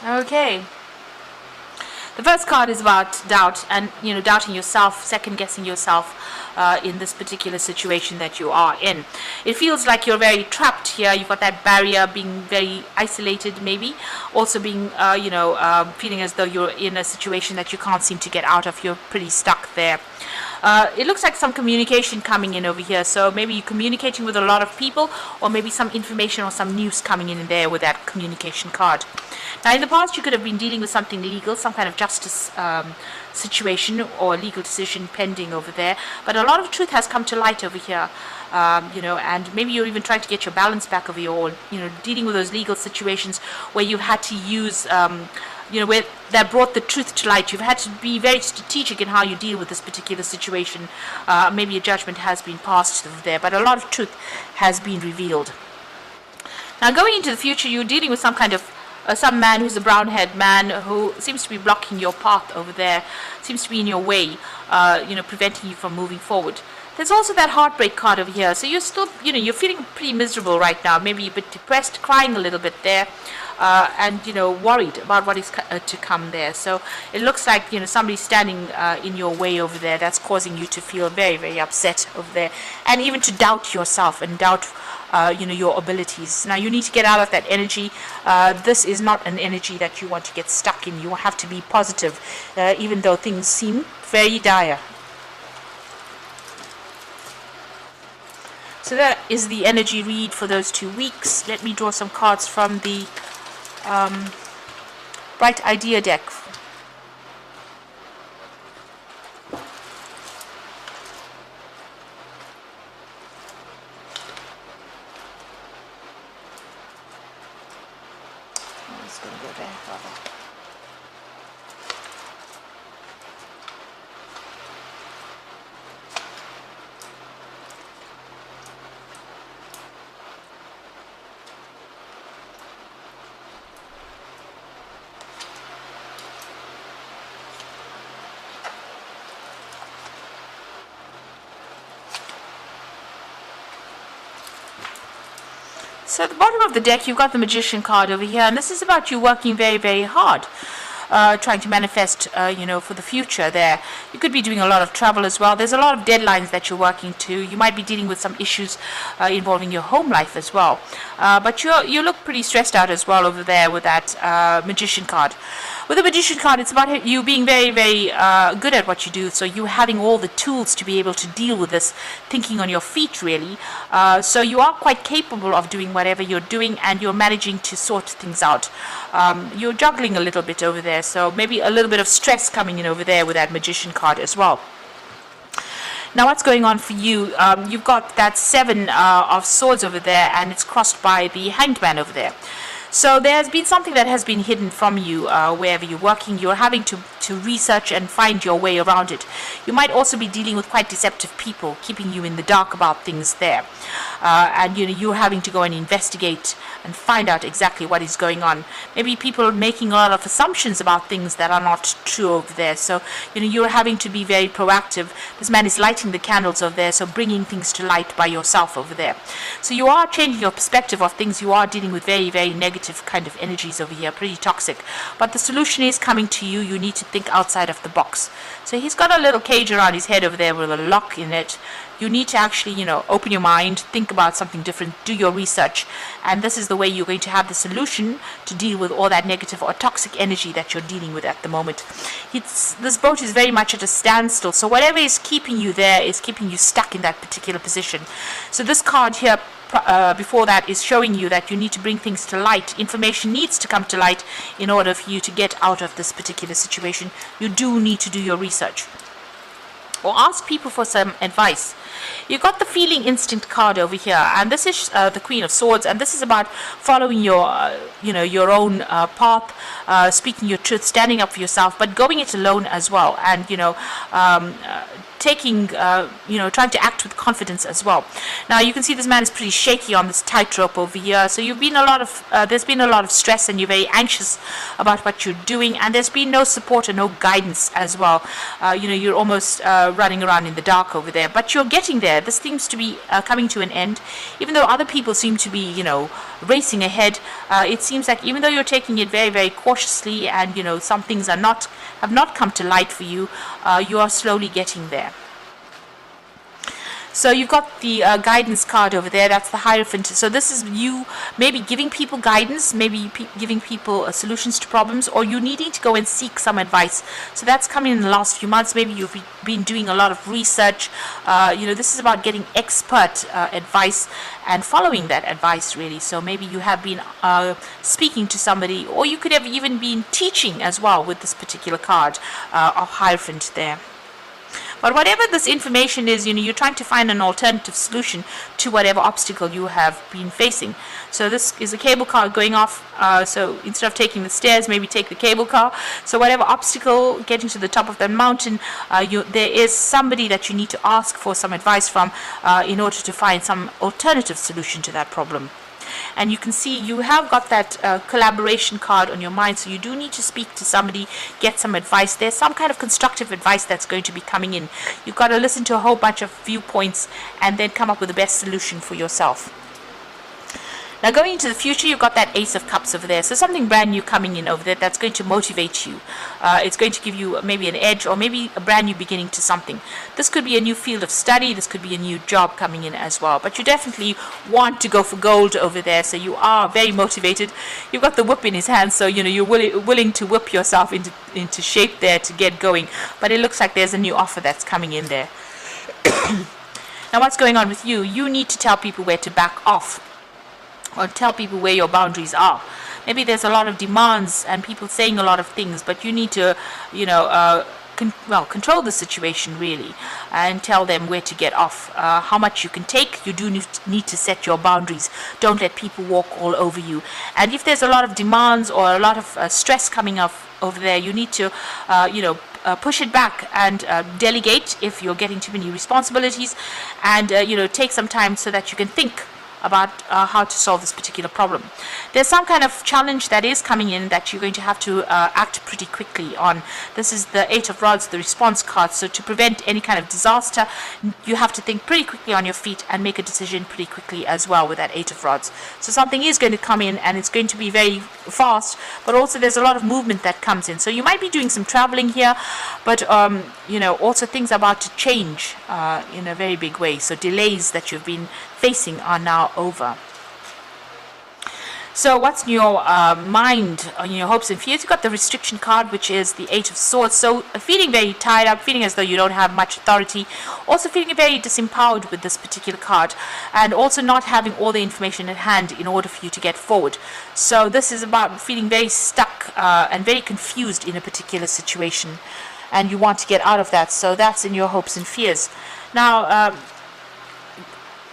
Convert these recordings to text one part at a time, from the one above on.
Okay. The first card is about doubt and, doubting yourself, second guessing yourself in this particular situation that you are in. It feels like you're very trapped here. You've got that barrier, being very isolated, maybe. Also being, feeling as though you're in a situation that you can't seem to get out of. You're pretty stuck there. It looks like some communication coming in over here. So maybe you're communicating with a lot of people, or maybe some information or some news coming in there with that communication card. Now, in the past, you could have been dealing with something legal, some kind of justice situation or legal decision pending over there. But a lot of truth has come to light over here, and maybe you're even trying to get your balance back over here, or, dealing with those legal situations where you've had to use, where that brought the truth to light. You've had to be very strategic in how you deal with this particular situation. Maybe a judgment has been passed over there, but a lot of truth has been revealed. Now, going into the future, you're dealing with some kind of some man who's a brown-haired man who seems to be blocking your path over there, seems to be in your way, preventing you from moving forward. There's also that heartbreak card over here. So you're still, you're feeling pretty miserable right now. Maybe a bit depressed, crying a little bit there, and, worried about what is to come there. So it looks like, somebody's standing in your way over there. That's causing you to feel very, very upset over there, and even to doubt yourself and doubt your abilities. Now, you need to get out of that energy. This is not an energy that you want to get stuck in. You have to be positive, even though things seem very dire. So that is the energy read for those 2 weeks. Let me draw some cards from the Bright Idea deck. So at the bottom of the deck, you've got the Magician card over here, and this is about you working very, very hard, trying to manifest, for the future there. You could be doing a lot of travel as well. There's a lot of deadlines that you're working to. You might be dealing with some issues involving your home life as well. But you look pretty stressed out as well over there with that Magician card. With the Magician card, it's about you being very, very good at what you do. So you having all the tools to be able to deal with this, thinking on your feet, really. So you are quite capable of doing whatever you're doing, and you're managing to sort things out. You're juggling a little bit over there, so maybe a little bit of stress coming in over there with that Magician card as well. Now, what's going on for you? You've got that 7 of Swords over there, and it's crossed by the Hanged Man over there. So there has been something that has been hidden from you wherever you're working. You're having to research and find your way around it. You might also be dealing with quite deceptive people, keeping you in the dark about things there. And you're having to go and investigate and find out exactly what is going on. Maybe people are making a lot of assumptions about things that are not true over there. So you're having to be very proactive. This man is lighting the candles over there, so bringing things to light by yourself over there. So you are changing your perspective of things. You are dealing with very, very negative kind of energies over here, pretty toxic. But the solution is coming to you. You need to think outside of the box. So he's got a little cage around his head over there with a lock in it. You need to actually, open your mind, think about something different, do your research. And this is the way you're going to have the solution to deal with all that negative or toxic energy that you're dealing with at the moment. This boat is very much at a standstill. So whatever is keeping you there is keeping you stuck in that particular position. So this card here, before that, is showing you that you need to bring things to light. Information needs to come to light in order for you to get out of this particular situation. You do need to do your research, or ask people for some advice. You've got the Feeling Instinct card over here, and this is the Queen of Swords, and this is about following your own path, speaking your truth, standing up for yourself, but going it alone as well, and taking, trying to act with confidence as well. Now you can see this man is pretty shaky on this tightrope over here. So there's been a lot of stress, and you're very anxious about what you're doing, and there's been no support and no guidance as well. You're almost running around in the dark over there, but you're getting there. This seems to be coming to an end, even though other people seem to be, racing ahead. It seems like even though you're taking it very, very cautiously, and some things have not come to light for you, you are slowly getting there. So you've got the guidance card over there. That's the Hierophant. So this is you maybe giving people guidance, maybe giving people solutions to problems, or you needing to go and seek some advice. So that's coming in the last few months. Maybe you've been doing a lot of research. This is about getting expert advice and following that advice, really. So maybe you have been speaking to somebody, or you could have even been teaching as well with this particular card of Hierophant there. But whatever this information is, you're trying to find an alternative solution to whatever obstacle you have been facing. So this is a cable car going off. So instead of taking the stairs, maybe take the cable car. So whatever obstacle, getting to the top of that mountain, there is somebody that you need to ask for some advice from in order to find some alternative solution to that problem. And you can see you have got that collaboration card on your mind, so you do need to speak to somebody, get some advice. There's some kind of constructive advice that's going to be coming in. You've got to listen to a whole bunch of viewpoints and then come up with the best solution for yourself. Now going into the future, you've got that Ace of Cups over there. So something brand new coming in over there that's going to motivate you. It's going to give you maybe an edge, or maybe a brand new beginning to something. This could be a new field of study. This could be a new job coming in as well. But you definitely want to go for gold over there. So you are very motivated. You've got the whip in his hand. So, you're willing to whip yourself into shape there to get going. But it looks like there's a new offer that's coming in there. Now what's going on with you? You need to tell people where to back off, or tell people where your boundaries are. Maybe there's a lot of demands and people saying a lot of things, but you need to, control the situation really, and tell them where to get off, how much you can take. You do need to set your boundaries. Don't let people walk all over you. And if there's a lot of demands or a lot of stress coming up over there, you need to, push it back and delegate if you're getting too many responsibilities, and take some time so that you can think about how to solve this particular problem. There's some kind of challenge that is coming in that you're going to have to act pretty quickly on. This is the Eight of Rods, the response card. So to prevent any kind of disaster, you have to think pretty quickly on your feet and make a decision pretty quickly as well with that Eight of Rods. So something is going to come in, and it's going to be very fast, but also there's a lot of movement that comes in. So you might be doing some traveling here, but also things are about to change in a very big way. So delays that you've been facing are now over. So what's in your mind, on your hopes and fears? You've got the restriction card, which is the Eight of Swords. So feeling very tied up, feeling as though you don't have much authority, also feeling very disempowered with this particular card, and also not having all the information at hand in order for you to get forward. So this is about feeling very stuck and very confused in a particular situation, and you want to get out of that. So that's in your hopes and fears. Now,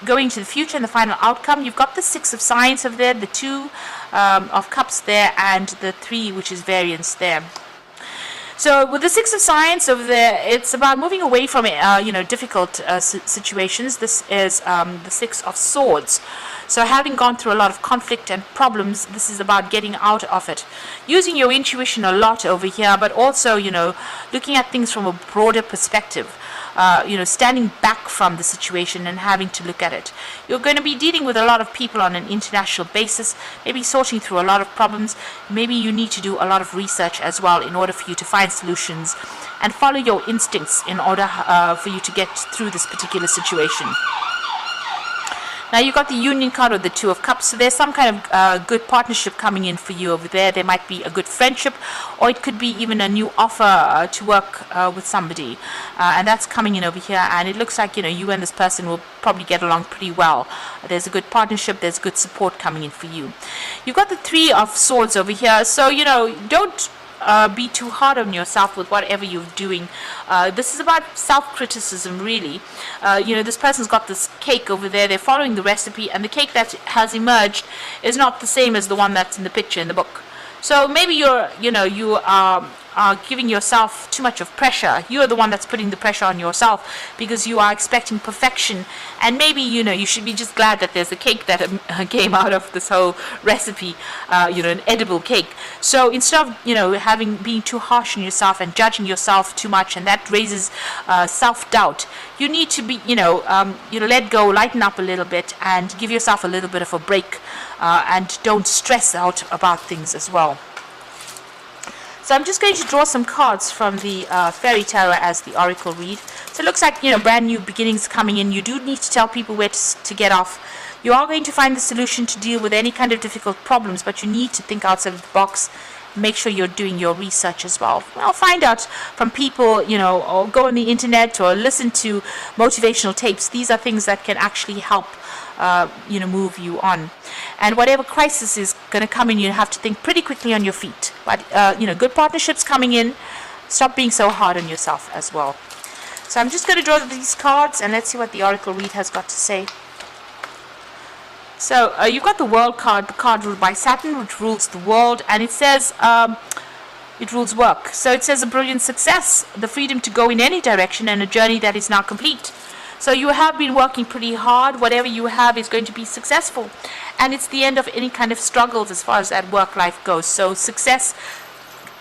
going to the future and the final outcome, you've got the Six of Science over there, the Two of Cups there, and the Three, which is variance there. So with the Six of Science over there, it's about moving away from difficult situations. This is the Six of Swords. So having gone through a lot of conflict and problems, this is about getting out of it. Using your intuition a lot over here, but also, looking at things from a broader perspective. Standing back from the situation and having to look at it. You're going to be dealing with a lot of people on an international basis, maybe sorting through a lot of problems. Maybe you need to do a lot of research as well in order for you to find solutions and follow your instincts in order for you to get through this particular situation. Now you've got the Union card or the Two of Cups, so there's some kind of good partnership coming in for you over there. There might be a good friendship, or it could be even a new offer to work with somebody, and that's coming in over here, and it looks like you and this person will probably get along pretty well. There's a good partnership, there's good support coming in for you. You've got the Three of Swords over here, so don't be too hard on yourself with whatever you're doing. This is about self-criticism, really. This person's got this cake over there. They're following the recipe, and the cake that has emerged is not the same as the one that's in the picture in the book. So maybe you are are giving yourself too much of pressure. You are the one that's putting the pressure on yourself because you are expecting perfection. And maybe, you should be just glad that there's a cake that came out of this whole recipe, an edible cake. So instead of, being too harsh on yourself and judging yourself too much, and that raises self-doubt, you need to be, let go, lighten up a little bit, and give yourself a little bit of a break, and don't stress out about things as well. So I'm just going to draw some cards from the Fairy Tarot as the Oracle read. So it looks like, brand new beginnings coming in. You do need to tell people where to get off. You are going to find the solution to deal with any kind of difficult problems, but you need to think outside of the box. Make sure you're doing your research as well. Find out from people, or go on the internet or listen to motivational tapes. These are things that can actually help, move you on. And whatever crisis is going to come in, you have to think pretty quickly on your feet. But, good partnerships coming in. Stop being so hard on yourself as well. So I'm just going to draw these cards, and let's see what the Oracle read has got to say. So you've got the World card, the card ruled by Saturn, which rules the world, and it says it rules work. So it says a brilliant success, the freedom to go in any direction, and a journey that is now complete. So you have been working pretty hard. Whatever you have is going to be successful, and it's the end of any kind of struggles as far as that work life goes. So success,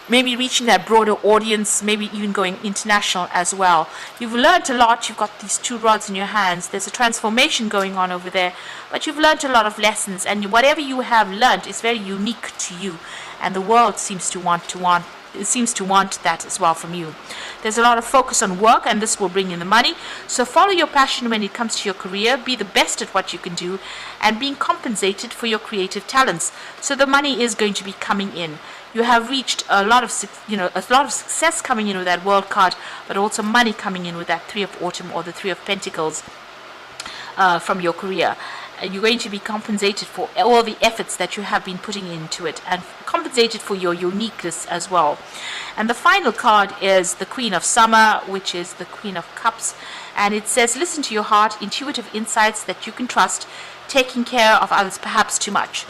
maybe reaching that broader audience, maybe even going international as well. You've learned a lot. You've got these 2 rods in your hands. There's a transformation going on over there, but you've learned a lot of lessons, and whatever you have learned is very unique to you, and the world seems to want that as well from you. There's a lot of focus on work, and this will bring in the money. So follow your passion when it comes to your career. Be the best at what you can do, and being compensated for your creative talents. So the money is going to be coming in. You have reached a lot of success coming in with that World card, but also money coming in with that 3 of Autumn or the 3 of Pentacles from your career. You're going to be compensated for all the efforts that you have been putting into it, and compensated for your uniqueness as well. And the final card is the Queen of Summer, which is the Queen of Cups, and it says, listen to your heart, intuitive insights that you can trust, taking care of others perhaps too much.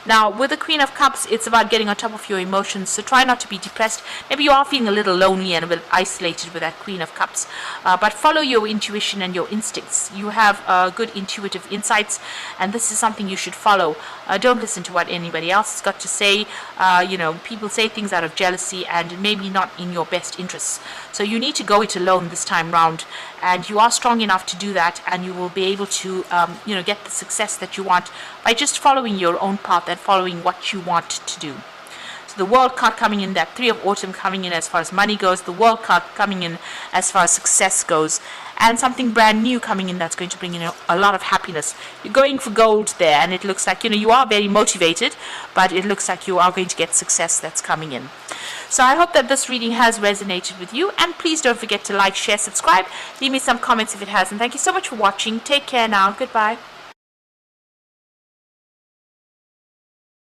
Now, with the Queen of Cups, it's about getting on top of your emotions, so try not to be depressed. Maybe you are feeling a little lonely and a bit isolated with that Queen of Cups, but follow your intuition and your instincts. You have good intuitive insights, and this is something you should follow. Don't listen to what anybody else has got to say. People say things out of jealousy and maybe not in your best interests. So you need to go it alone this time round, and you are strong enough to do that, and you will be able to, get the success that you want by just following your own path and following what you want to do. So the World card coming in, that 3 of Autumn coming in as far as money goes, the World card coming in as far as success goes, and something brand new coming in that's going to bring in a lot of happiness. You're going for gold there, and it looks like, you are very motivated, but it looks like you are going to get success that's coming in. So I hope that this reading has resonated with you, and please don't forget to like, share, subscribe, leave me some comments if it has, and thank you so much for watching. Take care now. Goodbye.